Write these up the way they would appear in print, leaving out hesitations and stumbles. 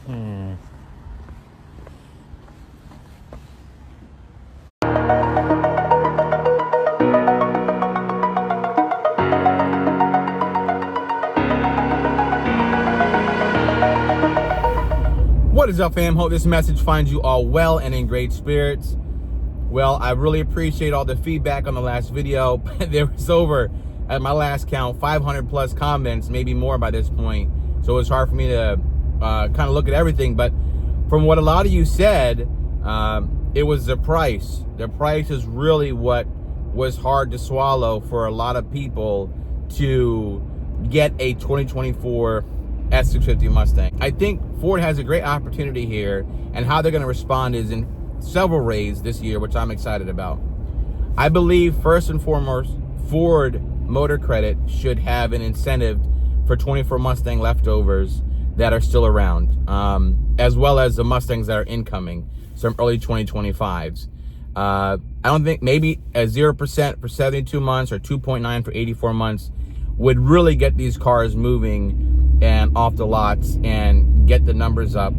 What is up, fam? Hope this message finds you all well and in great spirits. Well, I really appreciate all the feedback on the last video. There was over, at my last count, 500 plus comments, maybe more by this point. So it's hard for me to kind of look at everything. But from what a lot of you said, it was the price. The price is really what was hard to swallow for a lot of people to get a 2024 S650 Mustang. I think Ford has a great opportunity here, and how they're going to respond is in several ways this year, which I'm excited about. I believe first and foremost, Ford Motor Credit should have an incentive for 24 Mustang leftovers that are still around, as well as the Mustangs that are incoming, some early 2025s. I don't think maybe a 0% for 72 months or 2.9 for 84 months would really get these cars moving and off the lots and get the numbers up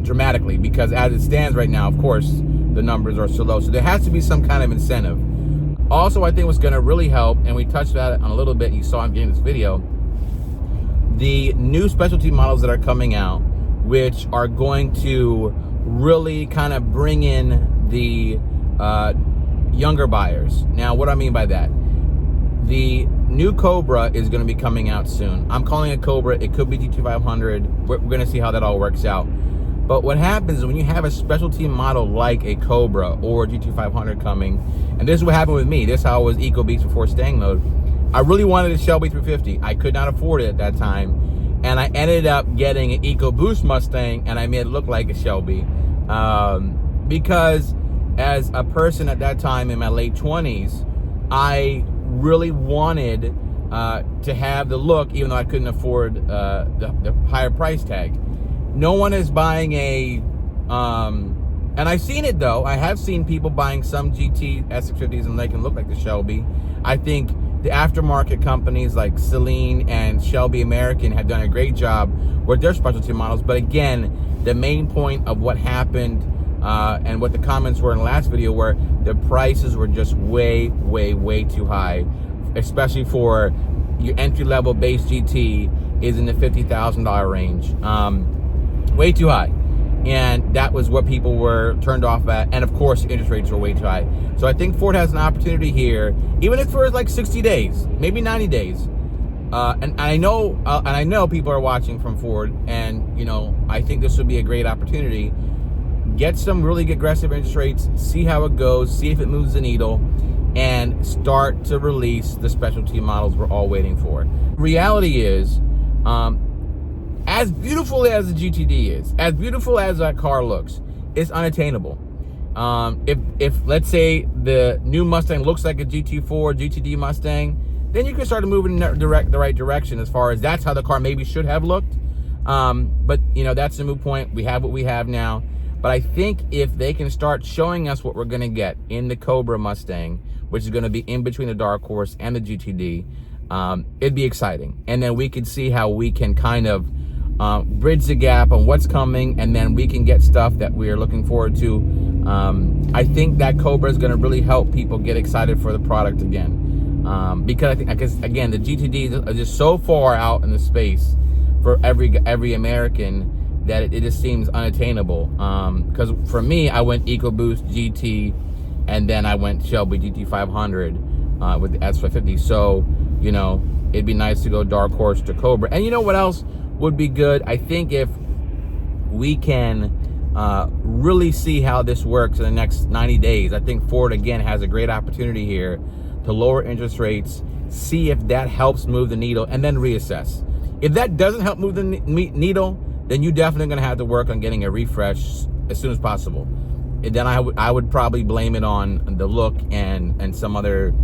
dramatically, because as it stands right now, of course, the numbers are so low. So there has to be some kind of incentive. Also, I think what's going to really help, and we touched on it a little bit, you saw in getting this video, the new specialty models that are coming out, which are going to really kind of bring in the younger buyers. Now, what do I mean by that? The new Cobra is going to be coming out soon. I'm calling it Cobra. It could be GT500. We're going to see how that all works out. But what happens when you have a specialty model like a Cobra or a GT500 coming, and this is what happened with me. This is how I was EcoBeast before staying mode. I really wanted a Shelby 350. I could not afford it at that time. And I ended up getting an EcoBoost Mustang, and I made it look like a Shelby. Because as a person at that time in my late 20s, I really wanted to have the look, even though I couldn't afford the higher price tag. No one is buying a, and I've seen it though. I have seen people buying some GT S650s and they can look like the Shelby. I think the aftermarket companies like Celine and Shelby American have done a great job with their specialty models. But again, the main point of what happened and what the comments were in the last video were the prices were just way, way, way too high, especially for your entry-level base GT is in the $50,000 range. Way too high. And that was what people were turned off at. And of course, interest rates were way too high. So I think Ford has an opportunity here, even if for like 60 days, maybe 90 days. And I know people are watching from Ford, and you know, I think this would be a great opportunity. Get some really aggressive interest rates, see how it goes, see if it moves the needle, and start to release the specialty models we're all waiting for. Reality is, as beautiful as the GTD is, as beautiful as that car looks, it's unattainable. If let's say the new Mustang looks like a GT4, GTD Mustang, then you can start to move in the right direction as far as that's how the car maybe should have looked. But you know, that's the moot point. We have what we have now. But I think if they can start showing us what we're going to get in the Cobra Mustang, which is going to be in between the Dark Horse and the GTD, it'd be exciting. And then we could see how we can kind of bridge the gap on what's coming, and then we can get stuff that we are looking forward to. I think that Cobra is going to really help people get excited for the product again. Because I think, again, the GTDs are just so far out in the space for every American that it just seems unattainable. Because for me, I went EcoBoost GT, and then I went Shelby GT500 with the S550. So, you know, it'd be nice to go Dark Horse to Cobra. And you know what else would be good? I think if we can really see how this works in the next 90 days, I think Ford, again, has a great opportunity here to lower interest rates, see if that helps move the needle, and then reassess. If that doesn't help move the needle, then you're definitely going to have to work on getting a refresh as soon as possible. And then I would probably blame it on the look and some other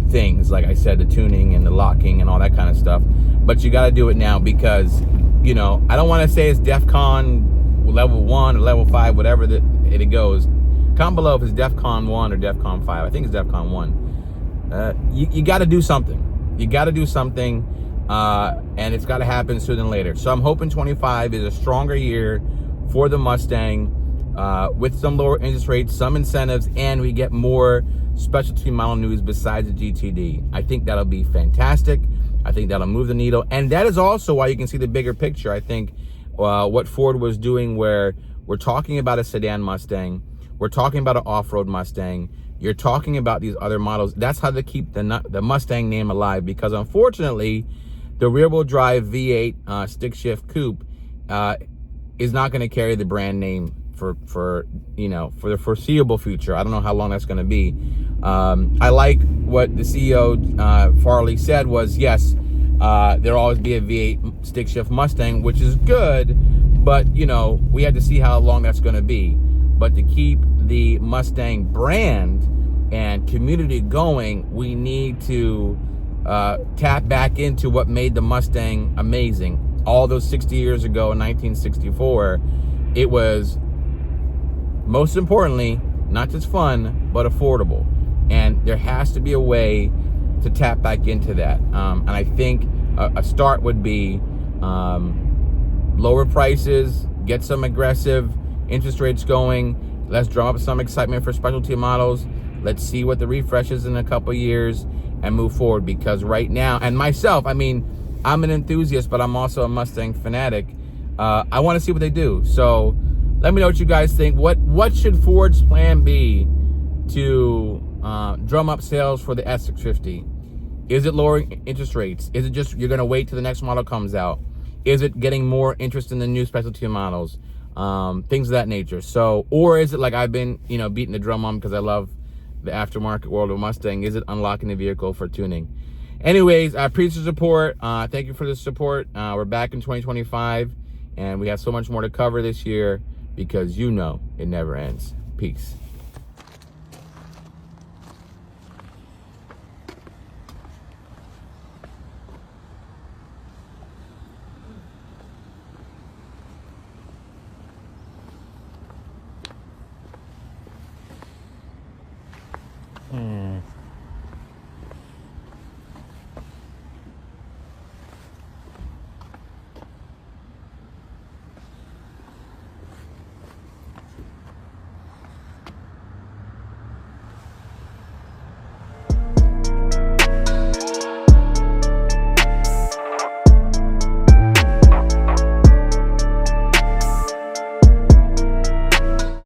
things, like I said, the tuning and the locking and all that kind of stuff. But you got to do it now, because, you know, I don't want to say it's DEFCON level 1 or level 5, whatever it goes. Comment below if it's DEFCON 1 or DEFCON 5. I think it's DEFCON 1. You got to do something. You got to do something. and it's got to happen sooner than later. So I'm hoping 25 is a stronger year for the Mustang, with some lower interest rates, some incentives, and we get more specialty model news besides the GTD. I think that'll be fantastic. I think that'll move the needle, and that is also why you can see the bigger picture. I think what Ford was doing, where we're talking about a sedan Mustang, we're talking about an off-road Mustang, you're talking about these other models. That's how to keep the Mustang name alive, because unfortunately, the rear-wheel drive V8 stick-shift coupe is not going to carry the brand name for the foreseeable future. I don't know how long that's going to be. I like what the CEO Farley said was, yes, there'll always be a V8 stick-shift Mustang, which is good, but we had to see how long that's going to be. But to keep the Mustang brand and community going, we need to tap back into what made the Mustang amazing. All those 60 years ago in 1964, it was, most importantly, not just fun, but affordable. And there has to be a way to tap back into that. And I think a start would be lower prices, get some aggressive interest rates going. Let's drum up some excitement for specialty models. Let's see what the refresh is in a couple years and move forward. Because right now, and myself, I mean, I'm an enthusiast, but I'm also a Mustang fanatic. I want to see what they do. So let me know what you guys think. What should Ford's plan be to drum up sales for the S650? Is it lowering interest rates? Is it just you're going to wait till the next model comes out? Is it getting more interest in the new specialty models? Things of that nature. So, or is it like I've been, beating the drum on because I love the aftermarket world of Mustang? Is it unlocking the vehicle for tuning? Anyways, I appreciate the support. Thank you for the support. We're back in 2025, and we have so much more to cover this year because it never ends. Peace.